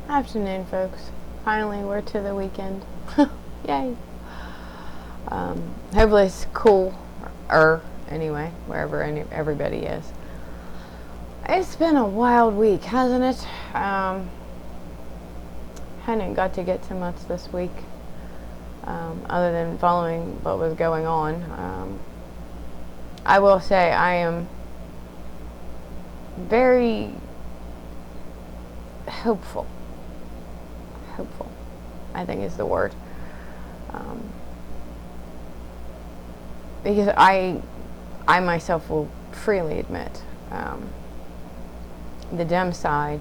Afternoon, folks. Finally, we're to the weekend. Yay. Hopefully it's cool-er, anyway, wherever everybody is. It's been a wild week, hasn't it? Hadn't got to get too much this week, other than following what was going on. I will say I am very hopeful, I think is the word, because I myself will freely admit, the Dem side,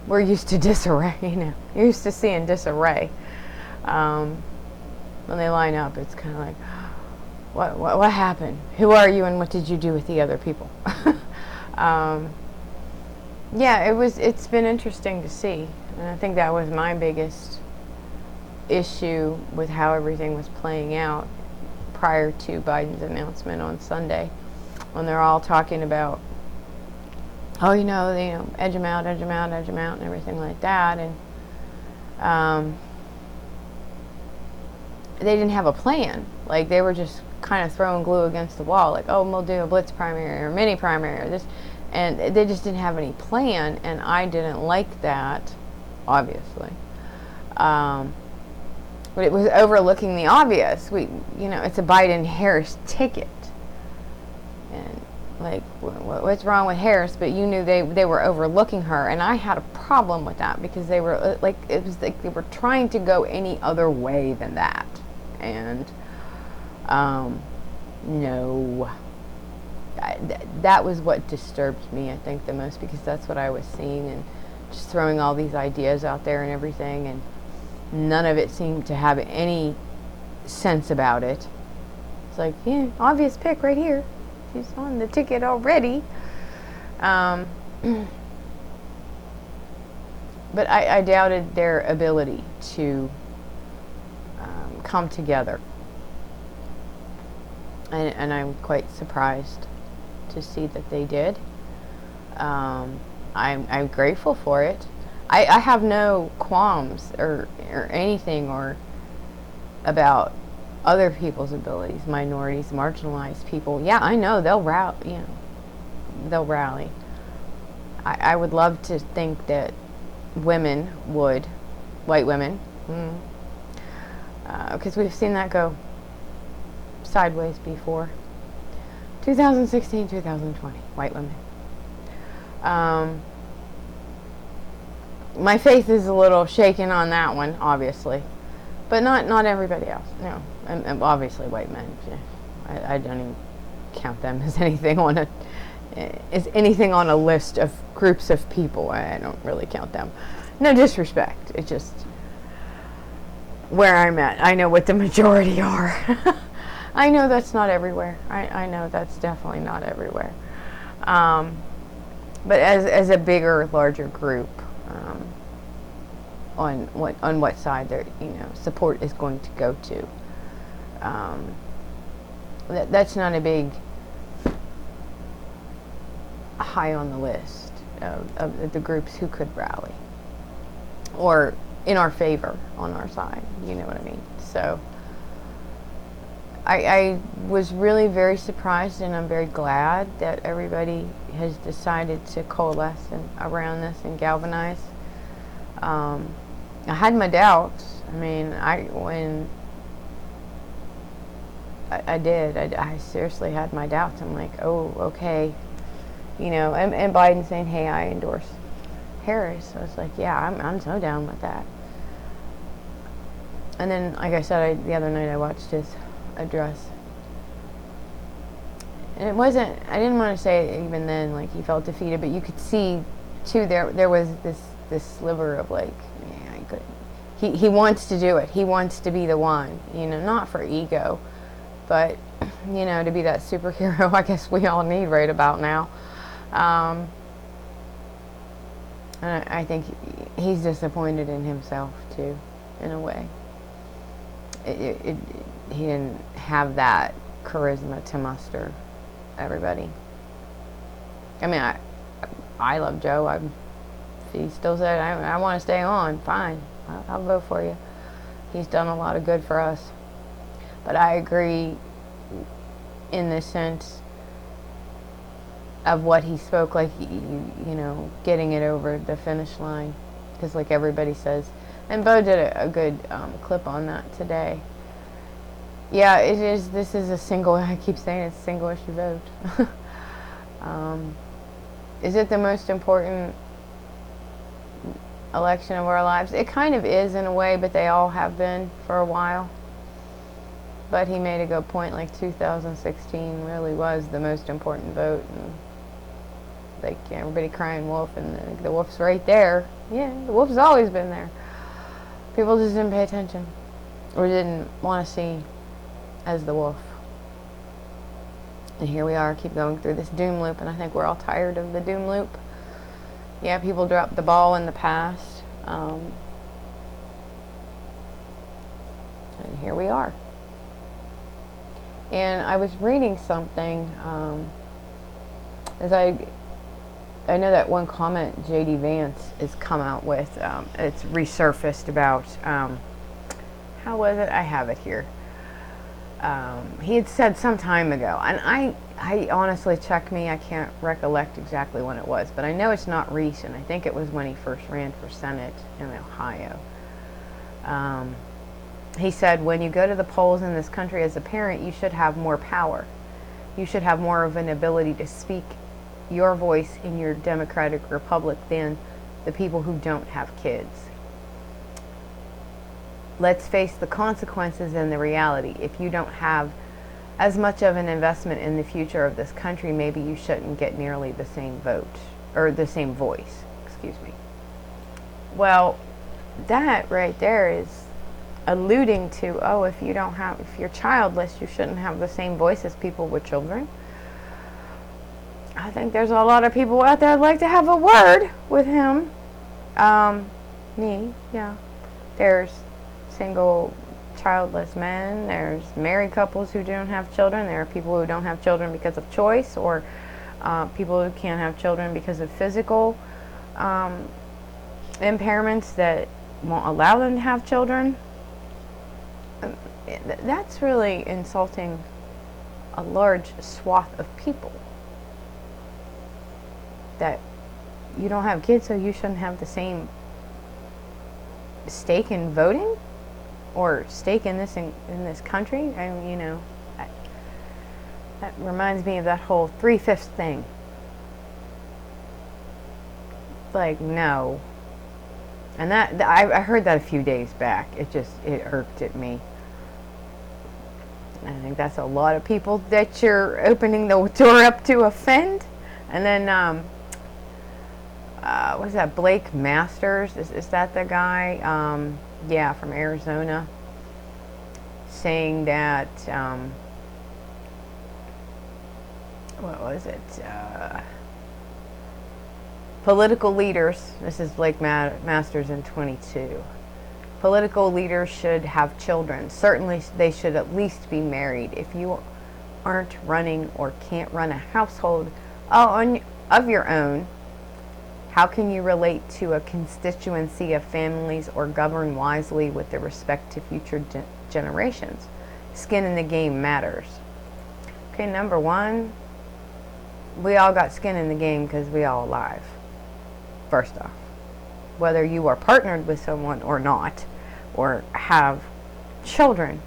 we're used to disarray. You're used to seeing disarray. When they line up, it's kind of like, what happened? Who are you, and what did you do with the other people? Yeah, it's been interesting to see, and I think that was my biggest issue with how everything was playing out prior to Biden's announcement on Sunday, when they're all talking about, edge them out, and everything like that, and they didn't have a plan. Like, they were just kind of throwing glue against the wall, like, we'll do a blitz primary or mini primary or this. And they just didn't have any plan, and I didn't like that, obviously. But it was overlooking the obvious. It's a Biden-Harris ticket. And, like, what's wrong with Harris? But you knew they were overlooking her, and I had a problem with that, because they were, it was like they were trying to go any other way than that. And, no. That was what disturbed me, I think, the most, because that's what I was seeing, and just throwing all these ideas out there and everything, and none of it seemed to have any sense about it. It's like, yeah, obvious pick right here. She's on the ticket already. But I doubted their ability to come together. And I'm quite surprised to see that they did. I'm grateful for it. I have no qualms or anything or about other people's abilities, minorities, marginalized people. Yeah, I know they'll rally. They'll rally. I would love to think that women would, white women, because we've seen that go sideways before. 2016, 2020, white women. My faith is a little shaken on that one, obviously, but not everybody else. No, and obviously white men. I don't even count them as anything on a list of groups of people. I don't really count them. No disrespect. It's just where I'm at. I know what the majority are. I know that's not everywhere. I know that's definitely not everywhere. But as a bigger, larger group, on what side their support is going to go to, that's not a big high on the list of the groups who could rally or in our favor on our side. You know what I mean? So I was really very surprised, and I'm very glad that everybody has decided to coalesce around this and galvanize. I had my doubts. I mean, I seriously had my doubts. I'm like, oh, okay. And Biden saying, hey, I endorse Harris. I was like, yeah, I'm so down with that. And then, like I said, the other night I watched his address, and I didn't want to say even then like he felt defeated, but you could see too there was this sliver of like, yeah, he wants to do it, he wants to be the one, not for ego, but to be that superhero I guess we all need right about now. And I think he's disappointed in himself too, in a way. He didn't have that charisma to muster everybody. I mean, I love Joe. I'm he still said, I want to stay on, fine, I'll vote for you. He's done a lot of good for us. But I agree in the sense of what he spoke, like, you know, getting it over the finish line. Because like everybody says, and Bo did a good clip on that today. Yeah, this is a single, I keep saying it's a single issue vote. Is it the most important election of our lives? It kind of is in a way, but they all have been for a while. But he made a good point, like 2016 really was the most important vote, and like everybody crying wolf, and the wolf's right there. Yeah, the wolf's always been there. People just didn't pay attention, or didn't want to see as the wolf. And here we are, keep going through this doom loop, and I think we're all tired of the doom loop. Yeah, people dropped the ball in the past, and here we are. And I was reading something, as I know that one comment J.D. Vance has come out with, it's resurfaced about, how was it? I have it here. He had said some time ago, and I honestly, check me, I can't recollect exactly when it was, but I know it's not recent. I think it was when he first ran for Senate in Ohio. He said, when you go to the polls in this country as a parent, you should have more power. You should have more of an ability to speak your voice in your democratic republic than the people who don't have kids. Let's face the consequences and the reality. If you don't have as much of an investment in the future of this country, maybe you shouldn't get nearly the same vote, or the same voice, excuse me. Well, that right there is alluding to, oh, if you're childless, you shouldn't have the same voice as people with children. I think there's a lot of people out there that'd like to have a word with him. Me, yeah. There's single childless men, there's married couples who don't have children, there are people who don't have children because of choice, or people who can't have children because of physical impairments that won't allow them to have children. That's really insulting a large swath of people. That you don't have kids, so you shouldn't have the same stake in voting or stake in this country. I mean, you know, that reminds me of that whole 3/5 thing. Like, no. And that I heard that a few days back. It irked at me. I think that's a lot of people that you're opening the door up to offend. And then, what is that, Blake Masters? Is that the guy? Yeah, from Arizona. Saying that, what was it? Political leaders, this is Blake Masters in 22. Political leaders should have children. Certainly they should at least be married. If you aren't running or can't run a household of your own, how can you relate to a constituency of families or govern wisely with the respect to future generations? Skin in the game matters. Okay, number one, we all got skin in the game because we all alive. First off, whether you are partnered with someone or not, or have children,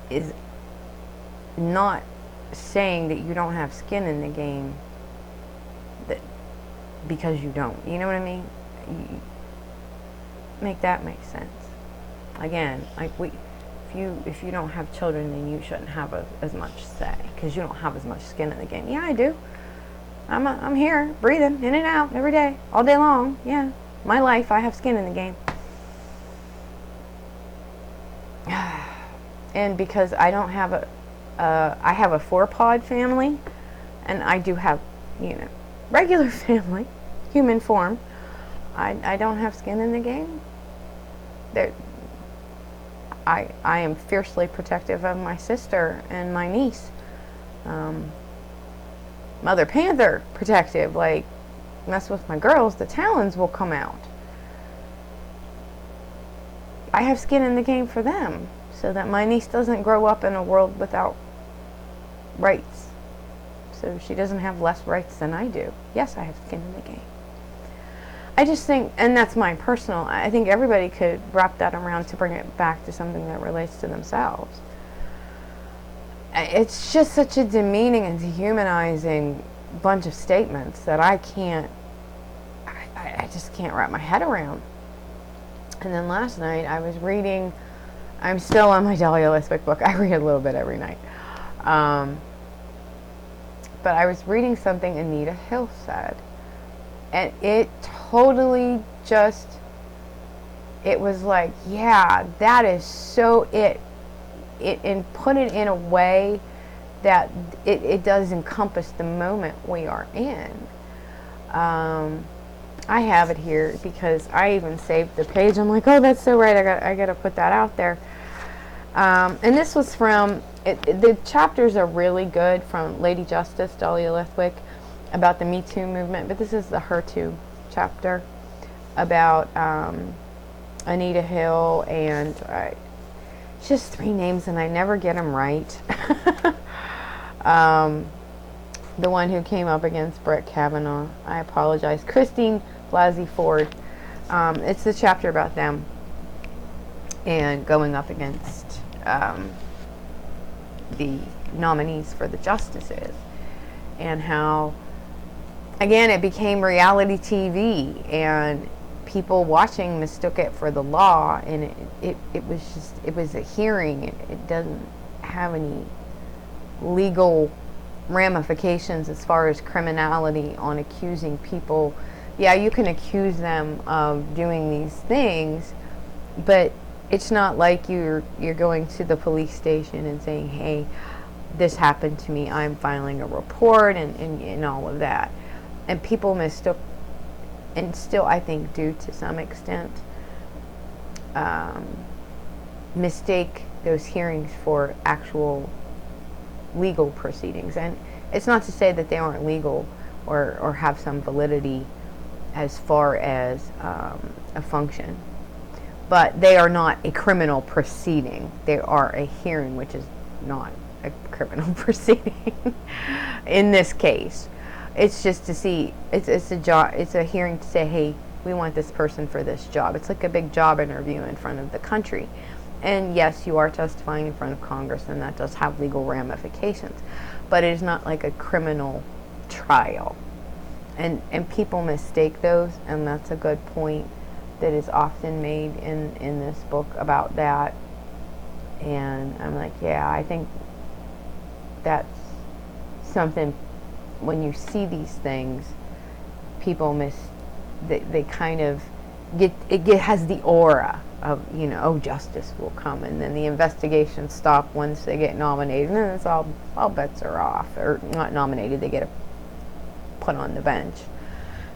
is not saying that you don't have skin in the game because you don't. You know what I mean? Make that make sense. Again, like if you don't have children, then you shouldn't have as much say because you don't have as much skin in the game. Yeah, I do. I'm here, breathing in and out every day, all day long. Yeah, my life, I have skin in the game. And because I don't have I have a 4-pod family, and I do have, regular family, human form. I don't have skin in the game. I am fiercely protective of my sister and my niece. Mother Panther protective, like mess with my girls, the talons will come out. I have skin in the game for them, so that my niece doesn't grow up in a world without rights. So she doesn't have less rights than I do. Yes, I have skin in the game. I just think, and that's my personal, I think everybody could wrap that around to bring it back to something that relates to themselves. It's just such a demeaning and dehumanizing bunch of statements that I just can't wrap my head around. And then last night I was reading, I'm still on my Dahlia Lithwick book. I read a little bit every night. But I was reading something Anita Hill said. And it totally just, it was like, yeah, that is so it. And put it in a way that it does encompass the moment we are in. I have it here because I even saved the page. I'm like, oh, that's so right. I got to put that out there. And this was from, the chapters are really good, from Lady Justice, Dahlia Lithwick, about the Me Too movement. But this is the Her Too chapter about Anita Hill and just 3 names, and I never get them right. The one who came up against Brett Kavanaugh, I apologize, Christine Blasey Ford. It's the chapter about them and going up against the nominees for the justices, and how, again, it became reality TV, and people watching mistook it for the law, and it was a hearing. It doesn't have any legal ramifications as far as criminality on accusing people. Yeah, you can accuse them of doing these things, but it's not like you're going to the police station and saying, hey, this happened to me, I'm filing a report, and all of that. And people mistook, and still I think do to some extent, mistake those hearings for actual legal proceedings. And it's not to say that they aren't legal or have some validity as far as a function, but they are not a criminal proceeding. They are a hearing, which is not a criminal proceeding in this case. It's just to see, it's a job, it's a hearing to say, hey, we want this person for this job. It's like a big job interview in front of the country. And yes, you are testifying in front of Congress, and that does have legal ramifications. But it is not like a criminal trial. And people mistake those, and that's a good point that is often made in this book about that. And I'm like, yeah, I think that's something. When you see these things, people they kind of has the aura of, oh, justice will come, and then the investigations stop once they get nominated, and then it's all bets are off. Or not nominated, they get put on the bench,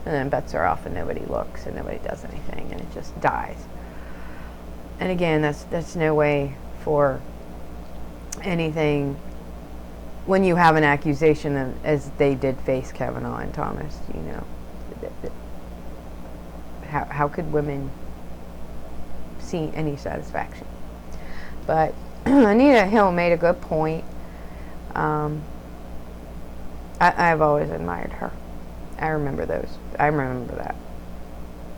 and then bets are off, and nobody looks, and nobody does anything, and it just dies. And again, that's no way for anything. When you have an accusation, as they did face Kavanaugh and Thomas, how could women see any satisfaction? But Anita Hill made a good point. I've always admired her. I remember that.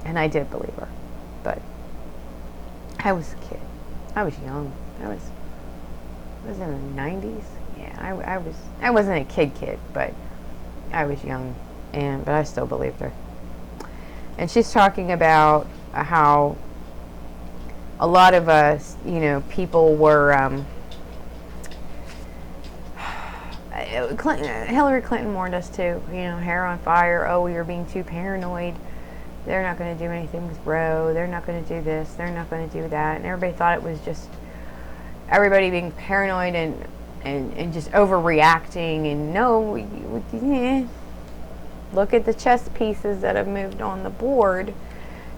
And I did believe her. But I was a kid. I was young. I was in the 90s. Yeah, I wasn't a kid, but I was young, but I still believed her. And she's talking about how a lot of us, people were, Hillary Clinton warned us too, hair on fire, oh, you're being too paranoid, they're not going to do anything with Roe, they're not going to do this, they're not going to do that, and everybody thought it was just everybody being paranoid and just overreacting, and no, look at the chess pieces that have moved on the board.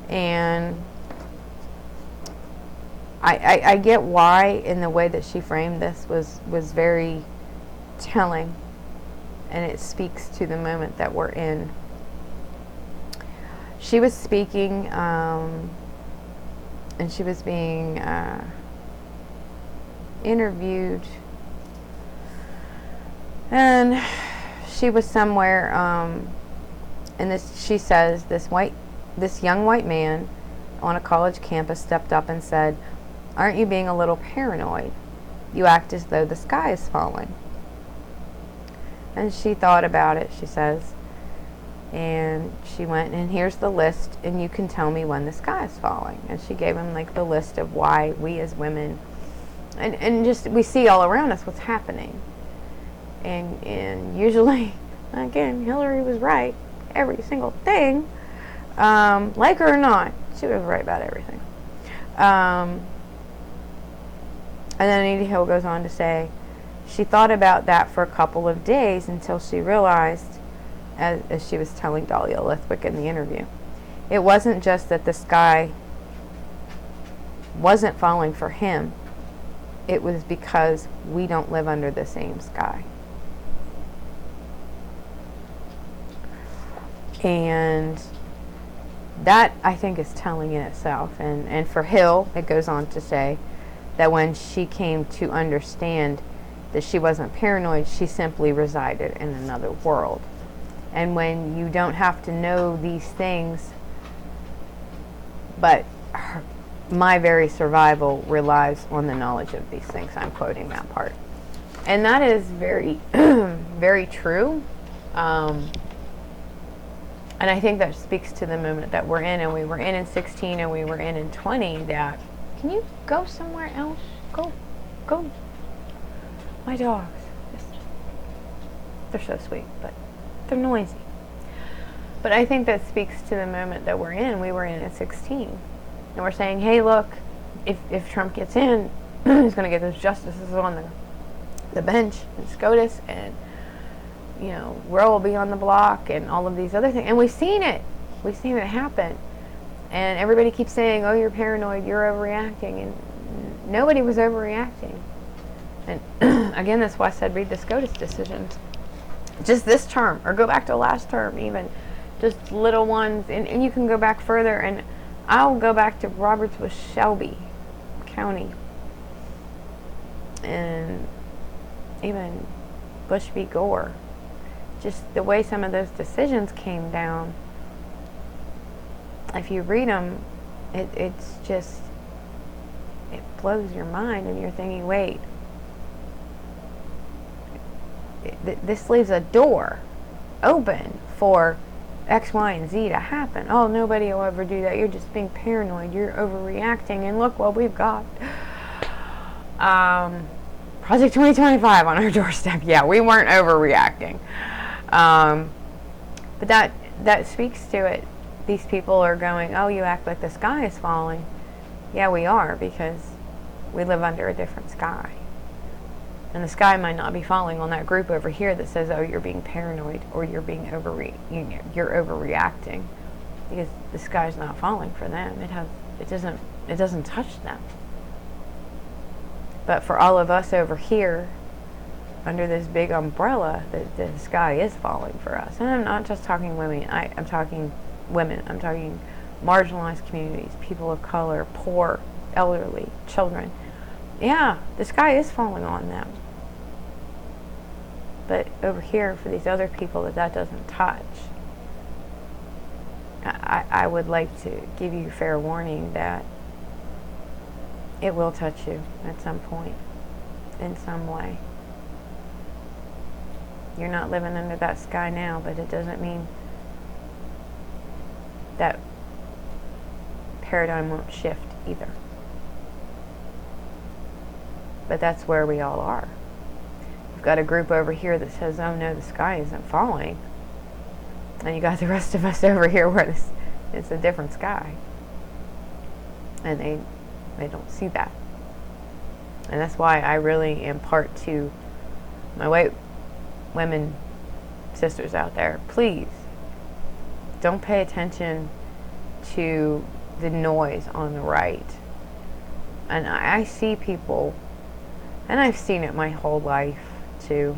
And I get why, in the way that she framed this was very telling, and it speaks to the moment that we're in. she was speaking, and she was being interviewed, and she was somewhere, and she says this young white man on a college campus stepped up and said, "Aren't you being a little paranoid? You act as though the sky is falling." And she thought about it, she says, and she went, "And here's the list, and you can tell me when the sky is falling." And she gave him like the list of why we as women, and just we see all around us what's happening. And usually, again, Hillary was right. Every single thing. Like her or not, she was right about everything. And then Anita Hill goes on to say, she thought about that for a couple of days until she realized, as she was telling Dahlia Lithwick in the interview, it wasn't just that the sky wasn't falling for him. It was because we don't live under the same sky. And that, I think, is telling in itself. And for Hill, it goes on to say that when she came to understand that she wasn't paranoid, she simply resided in another world. And when you don't have to know these things, but my very survival relies on the knowledge of these things. I'm quoting that part. And that is very, very true. And I think that speaks to the moment that we're in, and we were in 16, and we were in 20, that, can you go somewhere else? Go. My dogs, they're so sweet, but they're noisy. But I think that speaks to the moment that we're in. We were in at 16. And we're saying, hey, look, if Trump gets in, he's going to get those justices on the bench and SCOTUS, and, you know, Roe will be on the block, and all of these other things. And we've seen it. We've seen it happen. And everybody keeps saying, oh, you're paranoid, you're overreacting. And nobody was overreacting. And again, that's why I said read the SCOTUS decisions. Just this term, or go back to last term even. Just little ones. And you can go back further. And I'll go back to Roberts with Shelby County. And even Bush v. Gore. Just the way some of those decisions came down. If you read them, it's just, it blows your mind, and you're thinking, wait, this leaves a door open for X, Y, and Z to happen. Oh, nobody will ever do that. You're just being paranoid. You're overreacting. And look what we've got. Project 2025 on our doorstep. Yeah, we weren't overreacting. But that speaks to it. These people are going, oh, you act like the sky is falling. Yeah, we are, because we live under a different sky. And the sky might not be falling on that group over here that says, oh, you're being paranoid, or you're being you're overreacting, because the sky's not falling for them. It doesn't touch them. But for all of us over here, under this big umbrella, the sky is falling for us. And I'm not just talking women. I'm talking women. I'm talking marginalized communities, people of color, poor, elderly, children. Yeah, the sky is falling on them. But over here, for these other people that doesn't touch, I would like to give you fair warning that it will touch you at some point, in some way. You're not living under that sky now, but it doesn't mean that paradigm won't shift either. But that's where we all are. You've got a group over here that says, oh no, the sky isn't falling. And you got the rest of us over here where it's a different sky. And they don't see that. And that's why I really impart to my white women sisters out there, please don't pay attention to the noise on the right. And I see people, and I've seen it my whole life too,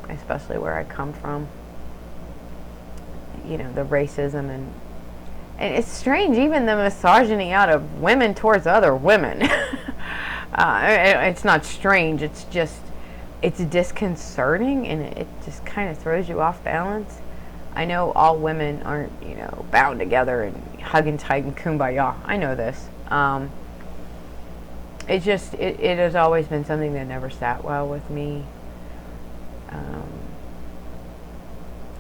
especially where I come from, you know, the racism and And it's strange, even the misogyny out of women towards other women. It's not strange, it's just, it's disconcerting, and it just kind of throws you off balance. I know all women aren't, bound together and hugging tight and kumbaya. I know this. It has always been something that never sat well with me.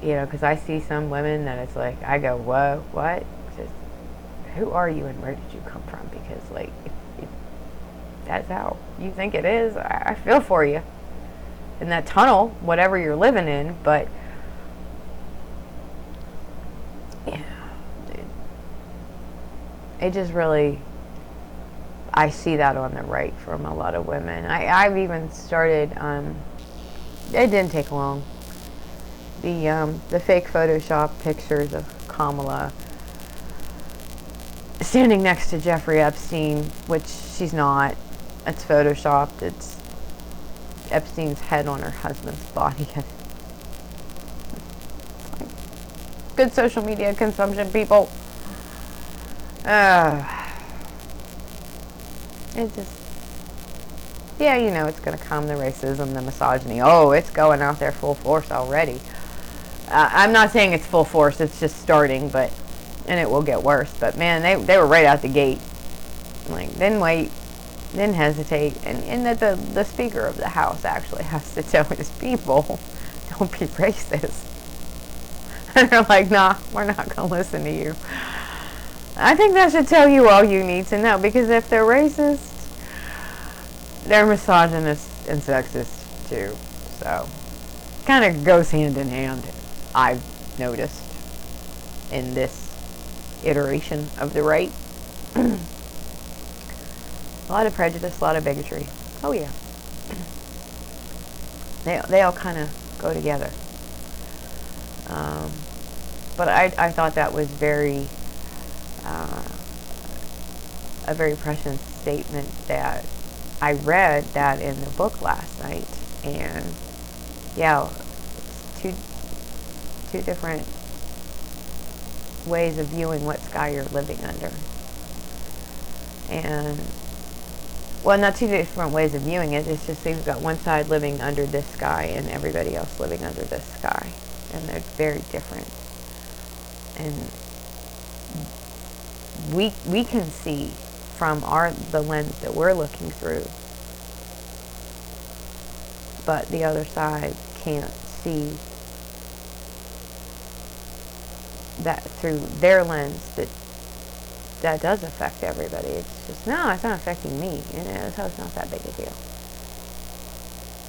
Because I see some women that it's like, I go, whoa, what? Just, who are you and where did you come from? Because, like, if that's how you think it is, I feel for you in that tunnel, whatever you're living in. But yeah, it just really, I see that on the right from a lot of women. I've even started, it didn't take long, the fake Photoshop pictures of Kamala standing next to Jeffrey Epstein, which she's not. It's photoshopped. It's Epstein's head on her husband's body. Good social media consumption, people. It just, yeah, it's going to come, the racism, the misogyny. Oh, it's going out there full force already. I'm not saying it's full force, it's just starting, and it will get worse. But man, they were right out the gate. Like, didn't wait, didn't hesitate. And that the Speaker of the House actually has to tell his people, don't be racist. And they're like, nah, we're not going to listen to you. I think that should tell you all you need to know, because if they're racist, they're misogynist and sexist too. So, kind of goes hand in hand, I've noticed, in this iteration of the right. A lot of prejudice, a lot of bigotry. Oh yeah. They all kind of go together. But I thought that was a very prescient statement that I read that in the book last night. And yeah, two different ways of viewing what sky you're living under. And, well, not two different ways of viewing it, it's just you've got one side living under this sky and everybody else living under this sky. And they're very different. And we can see from the lens that we're looking through, but the other side can't see that through their lens that does affect everybody. It's just, no, it's not affecting me, so it's not that big a deal.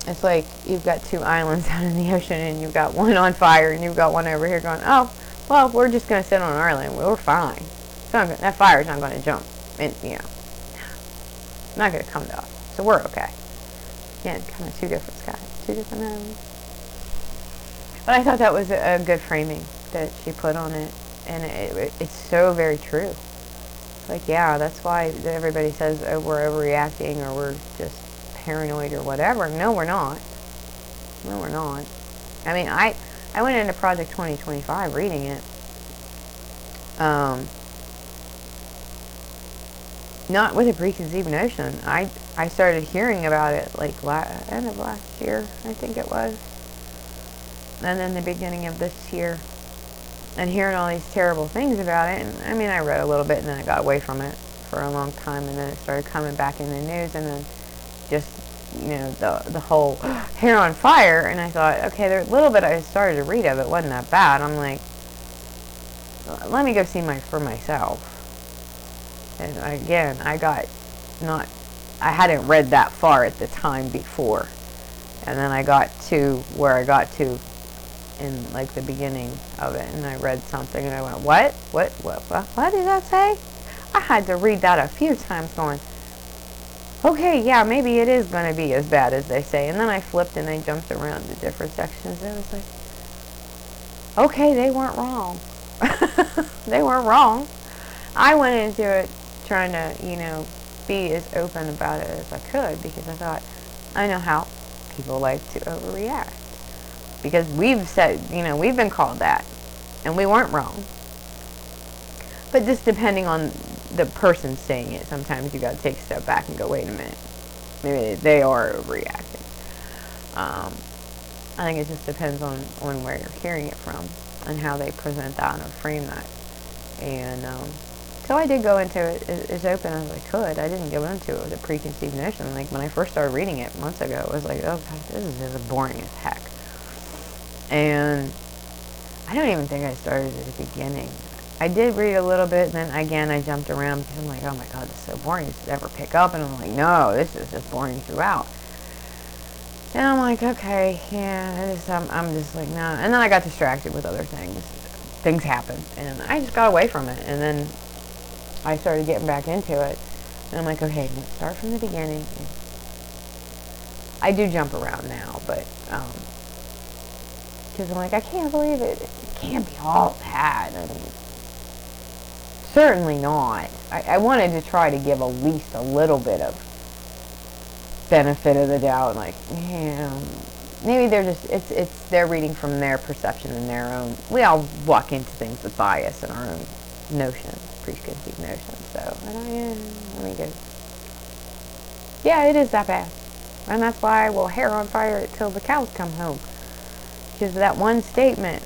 It's like you've got two islands out in the ocean and you've got one on fire and you've got one over here going, oh, well, we're just going to sit on our island. We're fine. That fire's not going to jump. And, not going to come to us. So we're okay. Again, kind of two different skies, two different islands. But I thought that was a good framing that she put on it. And it's so very true. Like, yeah, that's why everybody says, oh, we're overreacting or we're just paranoid or whatever. No, we're not. No, we're not. I mean, I went into Project 2025 reading it. Not with a preconceived notion. I started hearing about it like end of last year, I think it was. And then the beginning of this year. And hearing all these terrible things about it. And I mean, I read a little bit and then I got away from it for a long time. And then it started coming back in the news. And then just, the whole hair on fire. And I thought, okay, the little bit I started to read of it wasn't that bad. I'm like, let me go see for myself. And again, I hadn't read that far at the time before. And then I got to where I got to in like the beginning of it. And I read something and I went, what did that say? I had to read that a few times going, okay, yeah, maybe it is going to be as bad as they say. And then I flipped and I jumped around to different sections. It was like, okay, they weren't wrong. They weren't wrong. I went into it trying to, be as open about it as I could, because I thought, I know how people like to overreact. Because we've said, we've been called that, and we weren't wrong. But just depending on the person saying it, sometimes you got to take a step back and go, wait a minute, maybe they are overreacting. I think it just depends on where you're hearing it from and how they present that or frame that. And so I did go into it as open as I could. I didn't go into it with a preconceived notion. Like when I first started reading it months ago, it was like, oh God, this is just boring as heck. And I don't even think I started at the beginning. I did read a little bit, and then again I jumped around because I'm like, oh my God, this is so boring. Does it ever pick up? And I'm like, no, this is just boring throughout. And I'm like, okay, yeah, I'm just like, nah. And then I got distracted with other things. Things happened, and I just got away from it. And then I started getting back into it, and I'm like, okay, let's start from the beginning. I do jump around now, but because I'm like, I can't believe it. It can't be all bad. I mean, certainly not. I wanted to try to give at least a little bit of benefit of the doubt. Like, yeah, maybe they're just they're reading from their perception and their own. We all walk into things with bias and our own notions, preconceived notions. So let me go. Yeah, it is that bad, and that's why I will hair on fire it till the cows come home. Because of that one statement,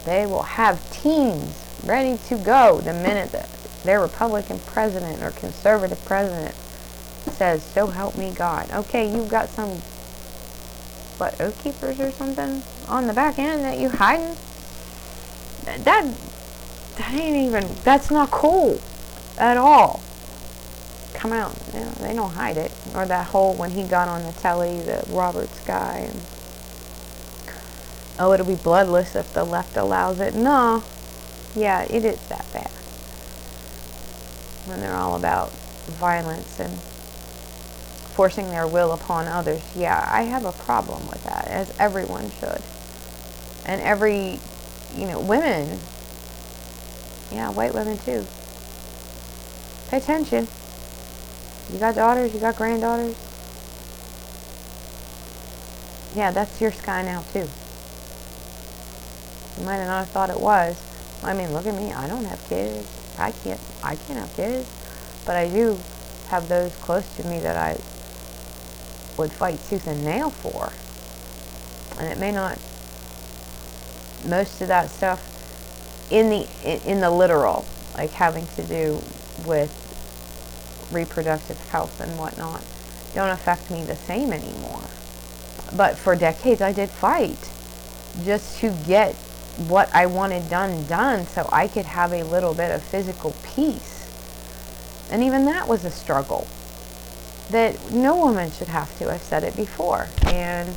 they will have teams ready to go the minute that their Republican president or conservative president says, so help me God. Okay, you've got some, oath keepers or something on the back end that you hiding? That ain't even, that's not cool at all. Come out. You know, they don't hide it. Or that whole, when he got on the telly, the Roberts guy, and oh, it'll be bloodless if the left allows it. No. Yeah, it is that bad. When they're all about violence and forcing their will upon others. Yeah, I have a problem with that, as everyone should. And every, women. Yeah, white women too. Pay attention. You got daughters, you got granddaughters. Yeah, that's your sky now too. You might not have thought it was. I mean, look at me. I don't have kids. I can't have kids. But I do have those close to me that I would fight tooth and nail for. And it may not, most of that stuff in the literal, like having to do with reproductive health and whatnot, don't affect me the same anymore. But for decades I did fight just to get what I wanted done so I could have a little bit of physical peace. And even that was a struggle that no woman should have to. I've said it before. And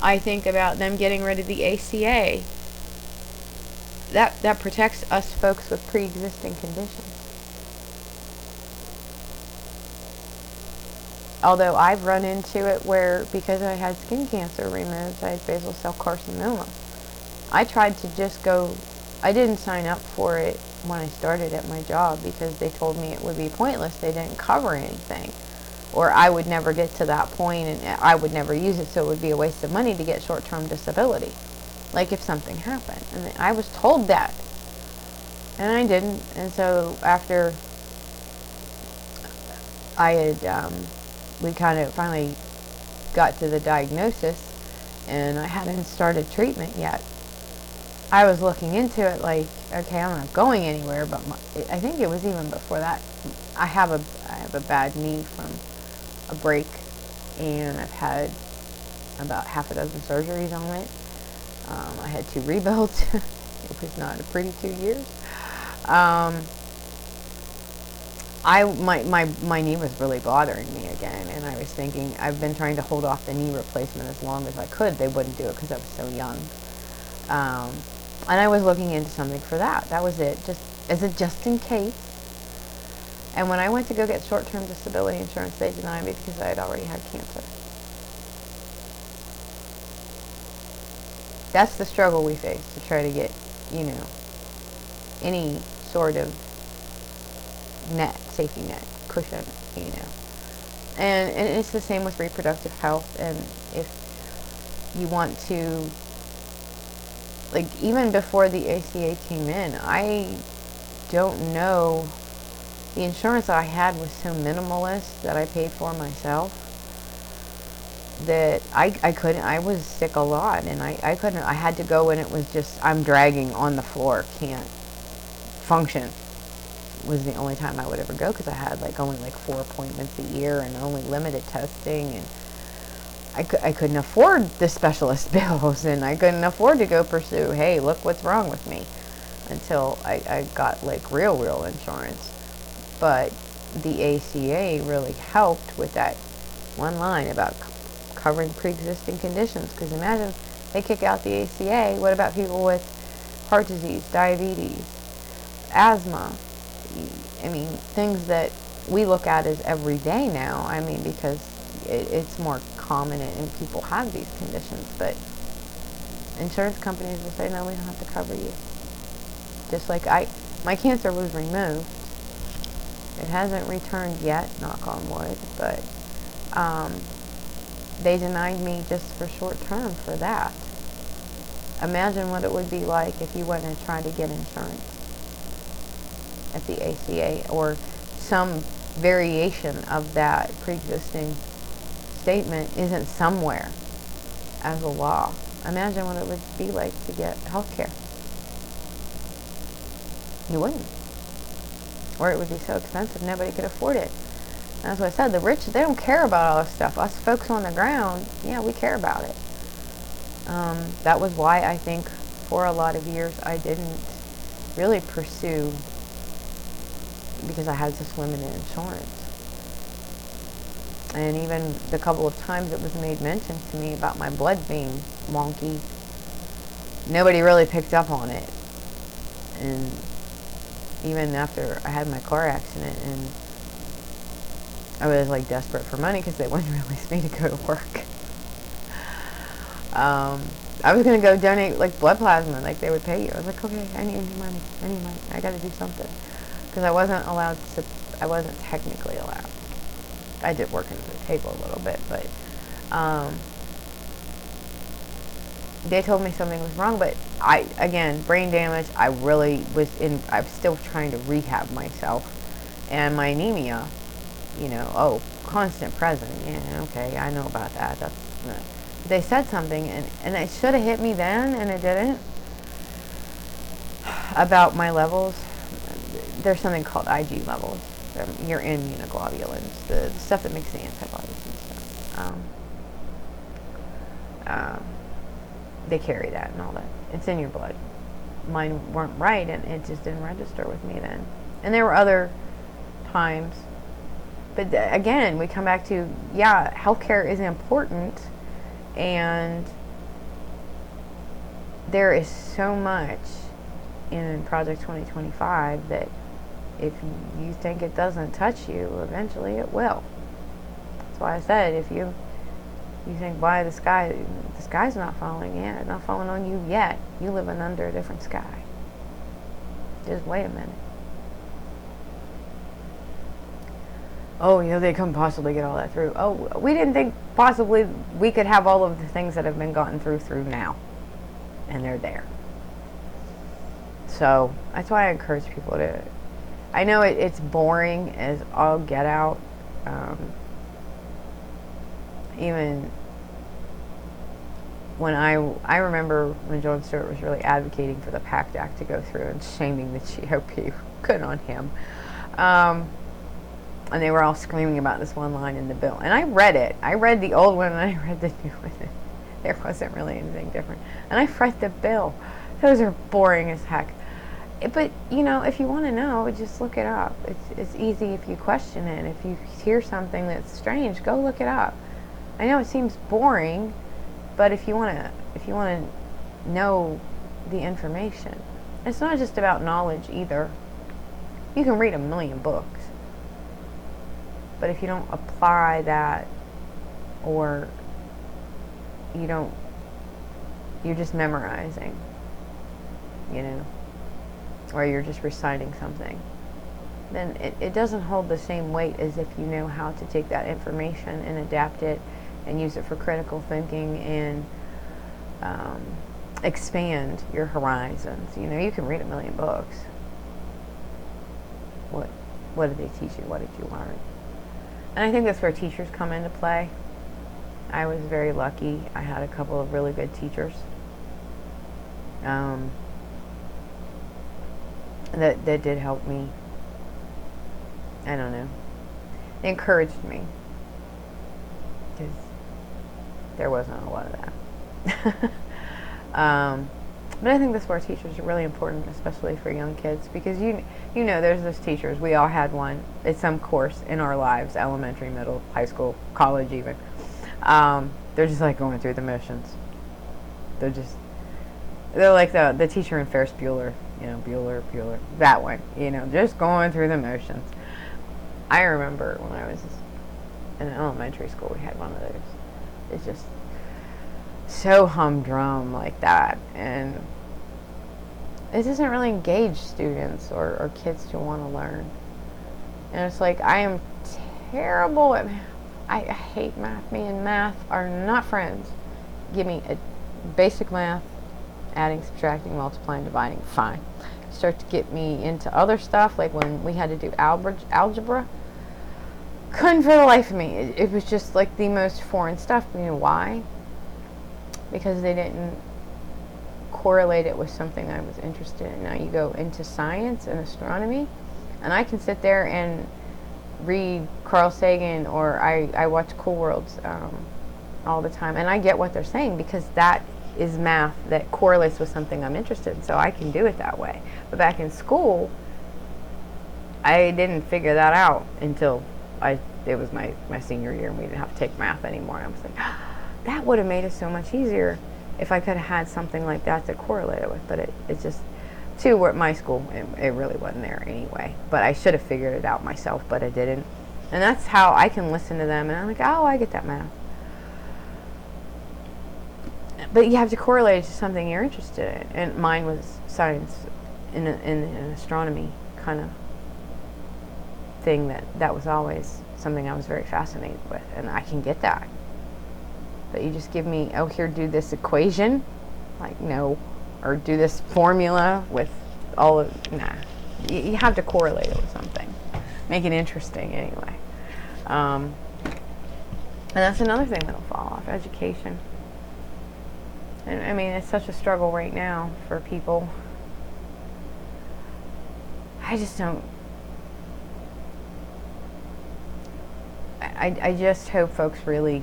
I think about them getting rid of the ACA. That protects us folks with pre-existing conditions. Although I've run into it where, because I had skin cancer removed, I had basal cell carcinoma. I tried to just go, I didn't sign up for it when I started at my job because they told me it would be pointless. They didn't cover anything. Or I would never get to that point and I would never use it, so it would be a waste of money to get short-term disability. Like if something happened. And I was told that. And I didn't. And so after I had, we kind of finally got to the diagnosis and I hadn't started treatment yet. I was looking into it like, okay, I'm not going anywhere, but I think it was even before that. I have a bad knee from a break, and I've had about half a dozen surgeries on it. I had 2 rebuilds. It was not a pretty 2 years. My knee was really bothering me again, and I was thinking, I've been trying to hold off the knee replacement as long as I could. They wouldn't do it because I was so young. And I was looking into something for that. That was it, just in case. And when I went to go get short-term disability insurance, they denied me because I had already had cancer. That's the struggle we face, to try to get, any sort of safety net, cushion, And it's the same with reproductive health. And if you want to, like, even before the ACA came in, I don't know. The insurance I had was so minimalist that I paid for myself that I couldn't. I was sick a lot, and I couldn't. I had to go, and it was just, I'm dragging on the floor, can't function. Was the only time I would ever go, because I had like only like 4 appointments a year and only limited testing, and I couldn't afford the specialist bills, and I couldn't afford to go pursue, hey, look what's wrong with me, until I got like real insurance. But the ACA really helped with that one line about covering pre-existing conditions, because imagine they kick out the ACA, what about people with heart disease, diabetes, asthma? I mean, things that we look at as everyday now. I mean, because it's more common and people have these conditions, but insurance companies will say, no, we don't have to cover you. Just like my cancer was removed. It hasn't returned yet, knock on wood, but they denied me just for short term for that. Imagine what it would be like if you went and tried to get insurance at the ACA, or some variation of that pre-existing statement isn't somewhere as a law. Imagine what it would be like to get health care. You wouldn't. Or it would be so expensive nobody could afford it. And that's what I said, the rich, they don't care about all this stuff. Us folks on the ground, yeah, we care about it. That was why I think for a lot of years I didn't really pursue, because I had this limited insurance. And even the couple of times it was made mention to me about my blood being wonky, nobody really picked up on it. And even after I had my car accident, and I was like desperate for money because they wouldn't release me to go to work. I was going to go donate like blood plasma, like they would pay you. I was like, okay, I need money. I got to do something. Because I wasn't allowed to, I wasn't technically allowed. I did work under the table a little bit, but they told me something was wrong. But again, brain damage, I'm still trying to rehab myself. And my anemia, constant present. Yeah, okay, I know about that. They said something, and it should have hit me then, and it didn't, about my levels. There's something called IG levels. Your immunoglobulins, the stuff that makes the antibodies and stuff. They carry that and all that. It's in your blood. Mine weren't right, and it just didn't register with me then. And there were other times. But again, we come back to, yeah, healthcare is important, and there is so much in Project 2025 that if you think it doesn't touch you, eventually it will. That's why I said, if you think, why the sky's not falling, yeah, it's not falling on you yet. You're living under a different sky. Just wait a minute. Oh, they couldn't possibly get all that through. Oh, we didn't think possibly we could have all of the things that have been gotten through now. And they're there. So that's why I encourage people to, I know it's boring as all get out. Even when I remember when Jon Stewart was really advocating for the PACT Act to go through and shaming the GOP. Good on him. And they were all screaming about this one line in the bill. And I read it. I read the old one and I read the new one. There wasn't really anything different. And I read the bill. Those are boring as heck. But, if you want to know, just look it up. It's easy if you question it. If you hear something that's strange, go look it up. I know it seems boring, but if you want to know the information, it's not just about knowledge either. You can read a million books, but if you don't apply that, or you're just memorizing, or you're just reciting something, then it doesn't hold the same weight as if you know how to take that information and adapt it and use it for critical thinking and expand your horizons. You can read a million books, what what did they teach you? What did you learn? And I think that's where teachers come into play. I was very lucky. I had a couple of really good teachers that did help me. I don't know. They encouraged me because there wasn't a lot of that. But I think that's where teachers are really important, especially for young kids, because you know there's those teachers. We all had one at some course in our lives, elementary, middle, high school, college even. They're just like going through the motions. They're like the teacher in Ferris Bueller, Bueller, that one, just going through the motions. I remember when I was in elementary school, we had one of those. It's just so humdrum like that, and it doesn't really engage students or kids to want to learn. And it's like, I am terrible at math. I hate math. Me and math are not friends. Give me a basic math, adding, subtracting, multiplying, dividing, fine. Start to get me into other stuff, like when we had to do algebra. Couldn't for the life of me. It was just like the most foreign stuff. You know why? Because they didn't correlate it with something I was interested in. Now you go into science and astronomy, and I can sit there and read Carl Sagan, or I watch Cool Worlds all the time, and I get what they're saying because that is math that correlates with something I'm interested in, so I can do it that way. But back in school, I didn't figure that out until it was my senior year, and we didn't have to take math anymore. And I was like, that would have made it so much easier if I could have had something like that to correlate it with. But it just, too, at my school, it really wasn't there anyway. But I should have figured it out myself, but I didn't. And that's how I can listen to them, and I'm like, oh, I get that math. But you have to correlate it to something you're interested in. And mine was science in an astronomy kind of thing that was always something I was very fascinated with. And I can get that. But you just give me, oh, here, do this equation. Like, no. Or do this formula with all of, nah. You have to correlate it with something. Make it interesting anyway. And that's another thing that'll fall off, education. And I mean, it's such a struggle right now for people. I just don't, I just hope folks really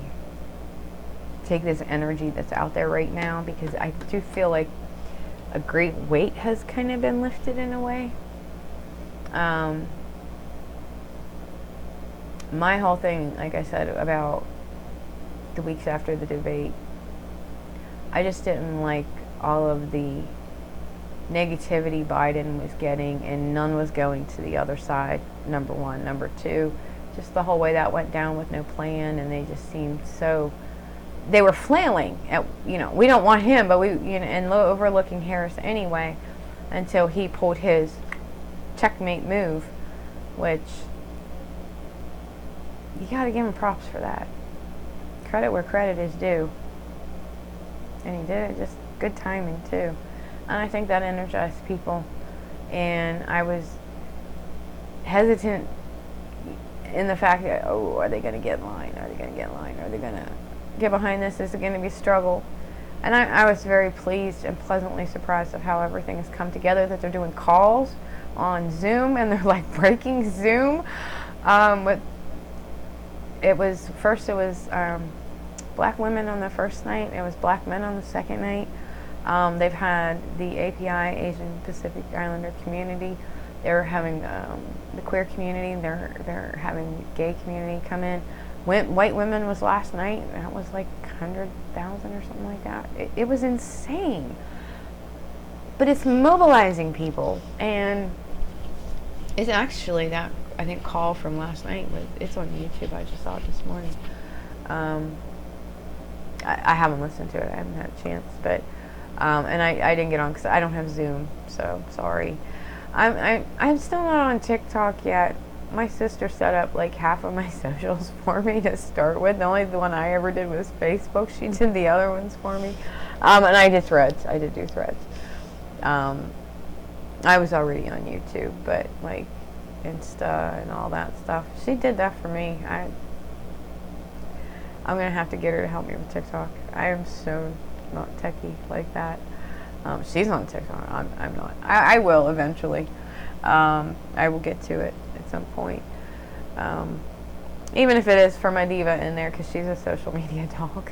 take this energy that's out there right now, because I do feel like a great weight has kind of been lifted in a way. My whole thing, like I said, about the weeks after the debate, I just didn't like all of the negativity Biden was getting, and none was going to the other side, number one. Number two, just the whole way that went down with no plan, and they just seemed so, they were flailing at, we don't want him, but we, and overlooking Harris anyway, until he pulled his checkmate move, which you got to give him props for that. Credit where credit is due. And he did it, just good timing too. And I think that energized people. And I was hesitant in the fact that, oh, are they going to get in line? Are they going to get in line? Are they going to get behind this? Is it going to be a struggle? And I was very pleased and pleasantly surprised of how everything has come together, that they're doing calls on Zoom, and they're like breaking Zoom. It was black women on the first night. It was black men on the second night. They've had the API, Asian Pacific Islander community. They're having the queer community. They're having the gay community come in. White women was last night. That was like 100,000 or something like that. It was insane. But it's mobilizing people, and it's actually that, I think, call from last night. It's on YouTube. I just saw it this morning. I haven't listened to it. I haven't had a chance, but and I didn't get on because I don't have Zoom, so sorry. I'm still not on TikTok yet. My sister set up like half of my socials for me to start with. The only one I ever did was Facebook. She did the other ones for me, and I did Threads. I did do Threads. I was already on YouTube, but like Insta and all that stuff. She did that for me. I'm gonna have to get her to help me with TikTok. I am so not techie like that. She's on TikTok. I'm not. I will eventually. I will get to it at some point. Even if it is for my diva in there, because she's a social media dog.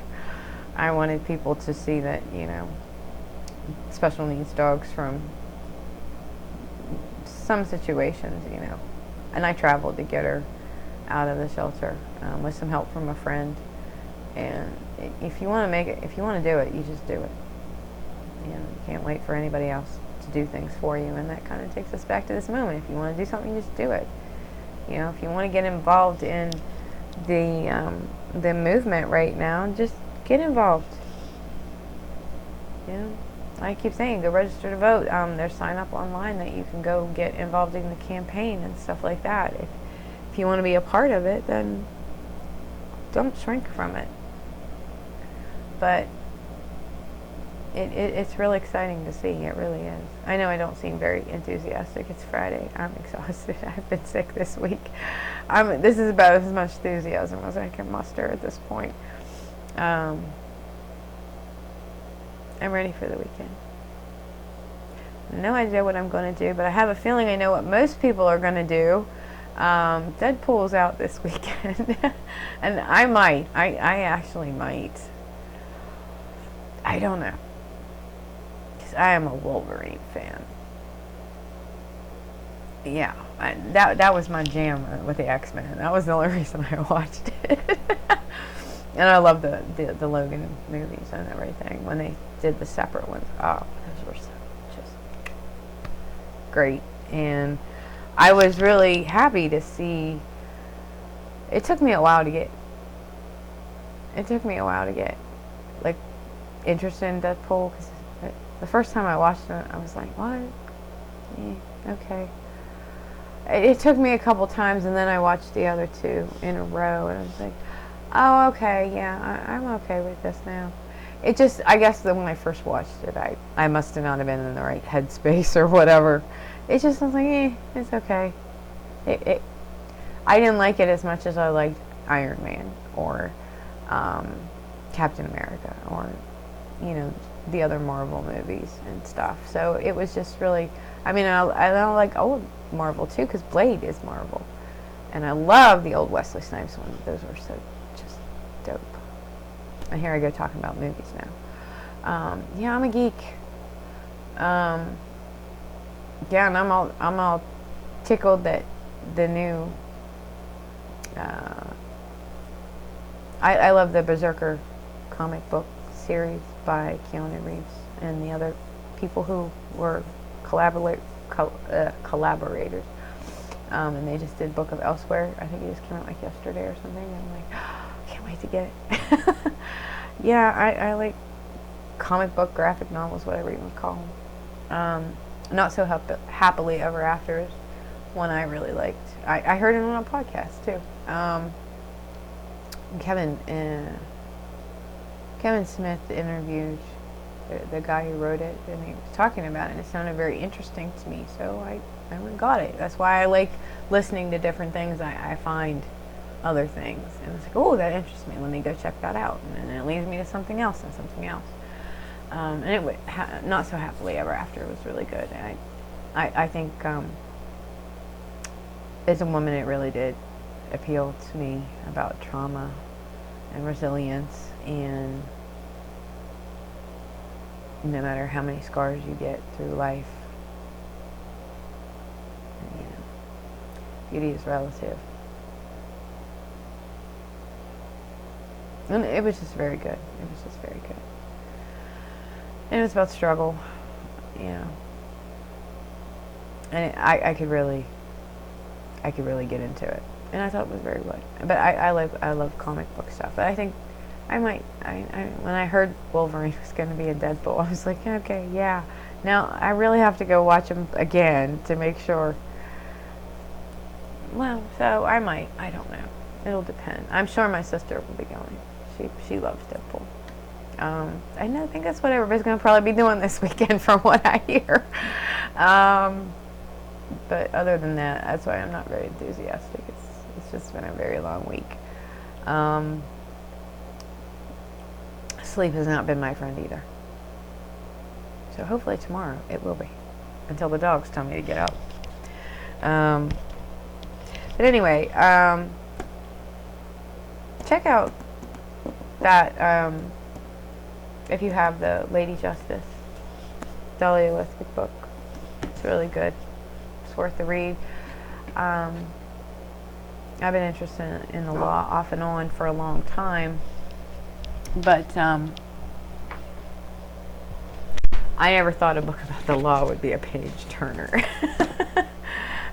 I wanted people to see that, special needs dogs from some situations, and I traveled to get her out of the shelter with some help from a friend. And if you want to do it, you just do it. You can't wait for anybody else to do things for you, and that kind of takes us back to this moment. If you want to do something, you just do it. If you want to get involved in the movement right now, just get involved. I keep saying, go register to vote. There's sign up online that you can go get involved in the campaign and stuff like that. If you want to be a part of it, then don't shrink from it. But it's really exciting to see. It really is. I know I don't seem very enthusiastic. It's Friday. I'm exhausted. I've been sick this week. This is about as much enthusiasm as I can muster at this point. I'm ready for the weekend. No idea what I'm going to do, but I have a feeling I know what most people are going to do. Deadpool's out this weekend. And I actually might. I don't know. Because I am a Wolverine fan. Yeah, that was my jam with the X-Men. That was the only reason I watched it. And I love the Logan movies and everything. When they did the separate ones, those were just great. And I was really happy to see. It took me a while to get like interested in Deadpool, because the first time I watched it, I was like, what? Okay. It took me a couple times, and then I watched the other two in a row, and I was like, oh, okay, yeah, I'm okay with this now. It just, I guess that when I first watched it, I must have not have been in the right headspace or whatever. It just was like, it's okay. I didn't like it as much as I liked Iron Man or Captain America or, the other Marvel movies and stuff. So it was just really, I don't like old Marvel too, because Blade is Marvel. And I love the old Wesley Snipes ones. Those were so just dope. And here I go talking about movies now. Yeah, I'm a geek. Yeah, and I'm all tickled that the new. I love the Berserker comic book series by Keanu Reeves and the other people who were collaborators. And they just did Book of Elsewhere. I think it just came out like yesterday or something. And I'm like, oh, can't wait to get it. Yeah, I like comic book, graphic novels, whatever you want to call them. Not So Happily Ever After is one I really liked. I heard it on a podcast too. Kevin Smith interviewed the guy who wrote it, and he was talking about it, and it sounded very interesting to me, so I went and got it. That's why I like listening to different things. I find other things, and it's like, oh, that interests me. Let me go check that out, and then it leads me to something else and something else. And it Not So Happily Ever After was really good. I think as a woman, it really did appeal to me about trauma and resilience, and no matter how many scars you get through life, beauty is relative. And it was just very good. And it was about struggle, and I could really get into it, and I thought it was very good. But I love comic book stuff. But I think I might. When I heard Wolverine was going to be in Deadpool, I was like, okay, yeah. Now I really have to go watch him again to make sure. Well, so I might. I don't know. It'll depend. I'm sure my sister will be going. She loves Deadpool. I think that's what everybody's going to probably be doing this weekend, from what I hear. But other than that, that's why I'm not very enthusiastic. It's just been a very long week. Sleep has not been my friend either. So hopefully tomorrow it will be, until the dogs tell me to get up. But anyway, check out that, if you have the Lady Justice, Dahlia Lithwick book. It's really good. It's worth the read. I've been interested in the law off and on for a long time, but I never thought a book about the law would be a page turner.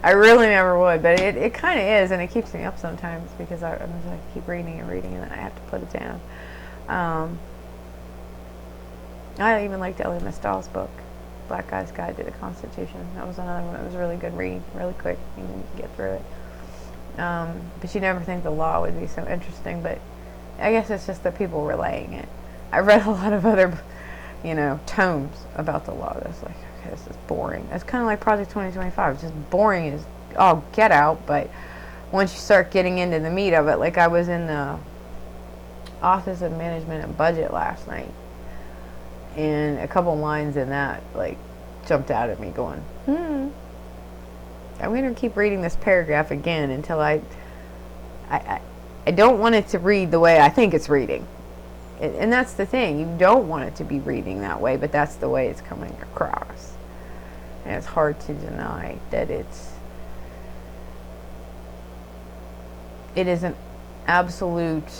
I really never would, but it kind of is, and it keeps me up sometimes because I keep reading and reading, and then I have to put it down. I even liked Ellie Mistal's book, Black Guy's Guide to the Constitution. That was another one that was a really good read, really quick. You can get through it. But you never think the law would be so interesting, but I guess it's just that people relaying it. I read a lot of other, tomes about the law that's like, okay, this is boring. It's kind of like Project 2025. It's just boring as all get out, but once you start getting into the meat of it, like I was in the Office of Management and Budget last night, and a couple lines in that like jumped out at me going, I'm going to keep reading this paragraph again until I don't want it to read the way I think it's reading. And that's the thing. You don't want it to be reading that way, but that's the way it's coming across. And it's hard to deny that it is an absolute,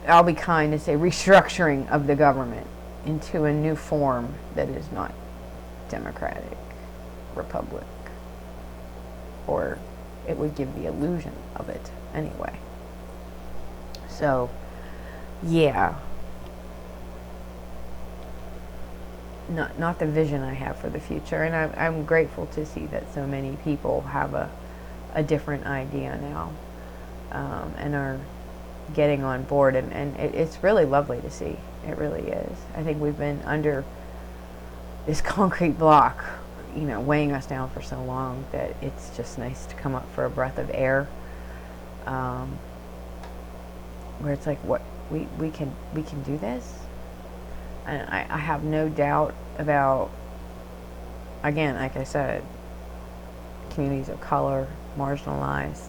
I'll be kind to say, restructuring of the government into a new form that is not democratic, republic, or it would give the illusion of it anyway. So, yeah, not the vision I have for the future, and I'm grateful to see that so many people have a different idea now, and are getting on board, and it's really lovely to see. It really is. I think we've been under this concrete block, weighing us down for so long that it's just nice to come up for a breath of air, where it's like, what we can do this. And I have no doubt about, again, like I said, communities of color, marginalized.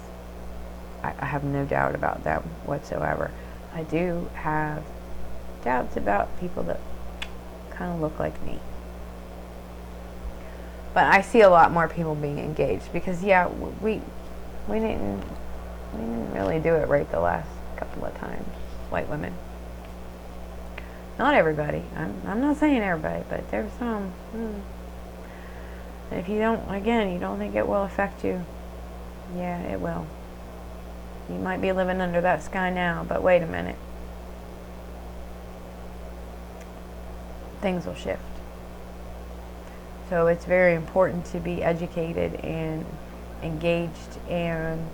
I have no doubt about that whatsoever. I do have doubts about people that kind of look like me. But I see a lot more people being engaged because, yeah, we didn't really do it right the last couple of times, white women. Not everybody. I'm not saying everybody, but there's some. If you don't think it will affect you, yeah, it will. You might be living under that sky now, but wait a minute. Things will shift. So it's very important to be educated and engaged, and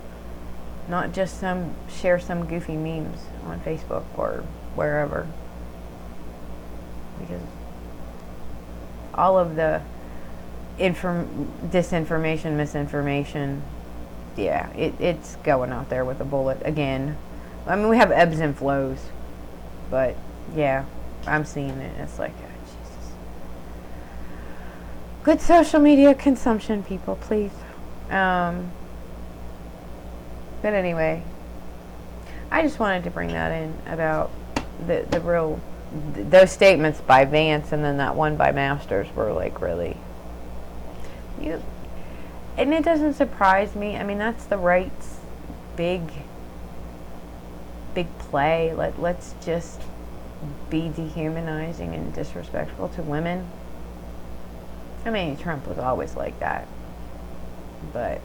not just share some goofy memes on Facebook or wherever. Because all of the disinformation, misinformation, yeah, it's going out there with a bullet again. I mean, we have ebbs and flows, but yeah, I'm seeing it. It's like, oh, Jesus. Good social media consumption, people, please. But anyway, I just wanted to bring that in about the real, those statements by Vance and then that one by Masters were like really, and it doesn't surprise me. I mean, that's the right's big play. Let's just be dehumanizing and disrespectful to women. I mean, Trump was always like that, but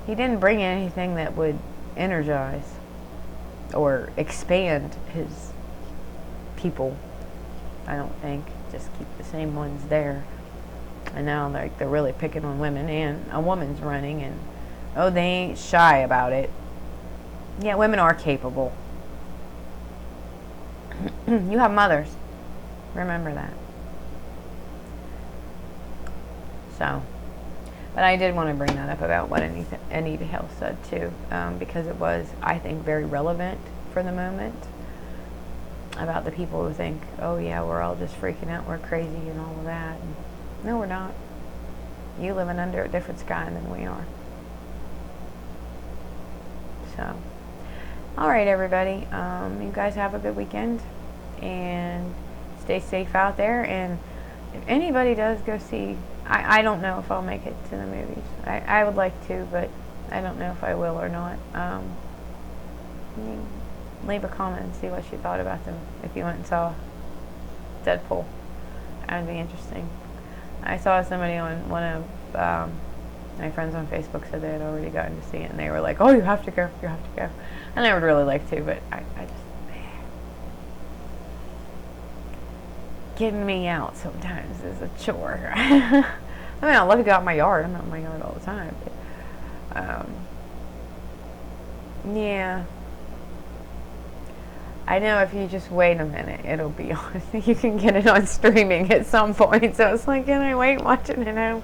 he didn't bring anything that would energize or expand his people. I don't think. Just keep the same ones there. And now they're really picking on women, and a woman's running, and they ain't shy about it. Yeah, women are capable. You have mothers. Remember that. So, but I did want to bring that up about what Anita Hill said too, because it was, I think, very relevant for the moment, about the people who think, oh yeah, we're all just freaking out, we're crazy and all of that. And no, we're not. You living under a different sky than we are. So, all right, everybody. You guys have a good weekend and stay safe out there. And if anybody does go see, I don't know if I'll make it to the movies. I would like to, but I don't know if I will or not. Leave a comment and see what you thought about them if you went and saw Deadpool. That would be interesting. I saw somebody on one of my friends on Facebook said they had already gotten to see it, and they were like, oh, you have to go, you have to go. And I would really like to, but I just, getting me out sometimes is a chore. I mean, I love to go out in my yard. I'm out in my yard all the time. But, yeah. I know if you just wait a minute, it'll be on. You can get it on streaming at some point. So it's like, can I wait watching it home?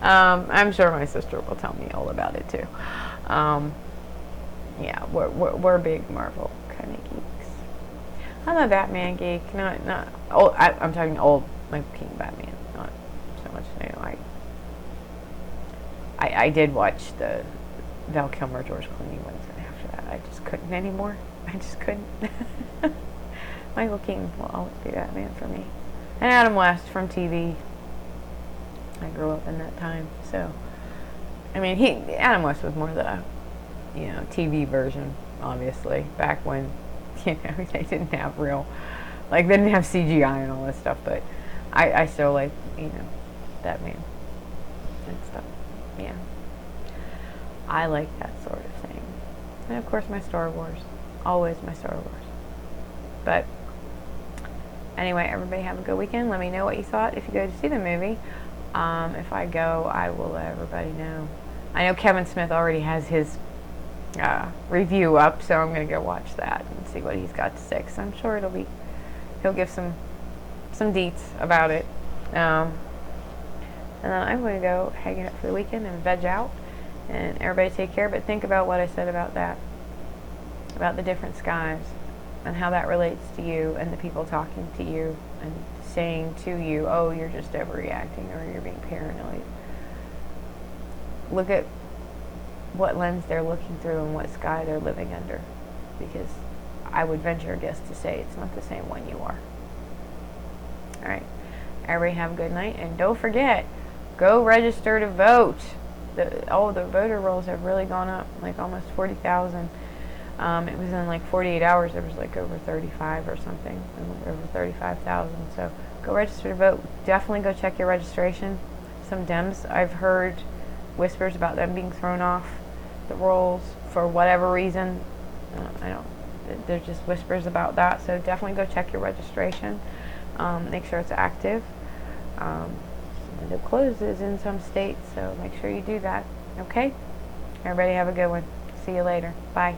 I'm sure my sister will tell me all about it too. Yeah, we're big Marvel kind of geeks. I'm a Batman geek. Not old. I'm talking old, like King Batman. Not so much new. I did watch the Val Kilmer, George Clooney ones, and after that, I just couldn't anymore. I just couldn't. Michael Keaton will always be Batman for me. And Adam West from TV. I grew up in that time, so I mean, Adam West was more the, TV version, obviously, back when, they didn't have real, like, they didn't have CGI and all this stuff, but I still like, Batman and stuff. Yeah. I like that sort of thing. And of course my Star Wars. Always my Star Wars. But anyway, everybody have a good weekend. Let me know what you thought if you go to see the movie. If I go, I will let everybody know. I know Kevin Smith already has his review up, so I'm going to go watch that and see what he's got to say, because I'm sure he'll give some deets about it. And then I'm going to go hang out for the weekend and veg out. And everybody take care, but think about what I said about that, about the different skies and how that relates to you and the people talking to you and saying to you, oh, you're just overreacting or you're being paranoid. Look at what lens they're looking through and what sky they're living under, because I would venture a guess to say it's not the same one you are. All right, everybody have a good night, and don't forget, go register to vote. The voter rolls have really gone up, like almost 40,000. It was in like 48 hours, there was like over 35 or something, over 35,000. So go register to vote. Definitely go check your registration. Some Dems, I've heard whispers about them being thrown off the rolls for whatever reason. There's just whispers about that. So definitely go check your registration. Make sure it's active. And it closes in some states, so make sure you do that. Okay? Everybody have a good one. See you later. Bye.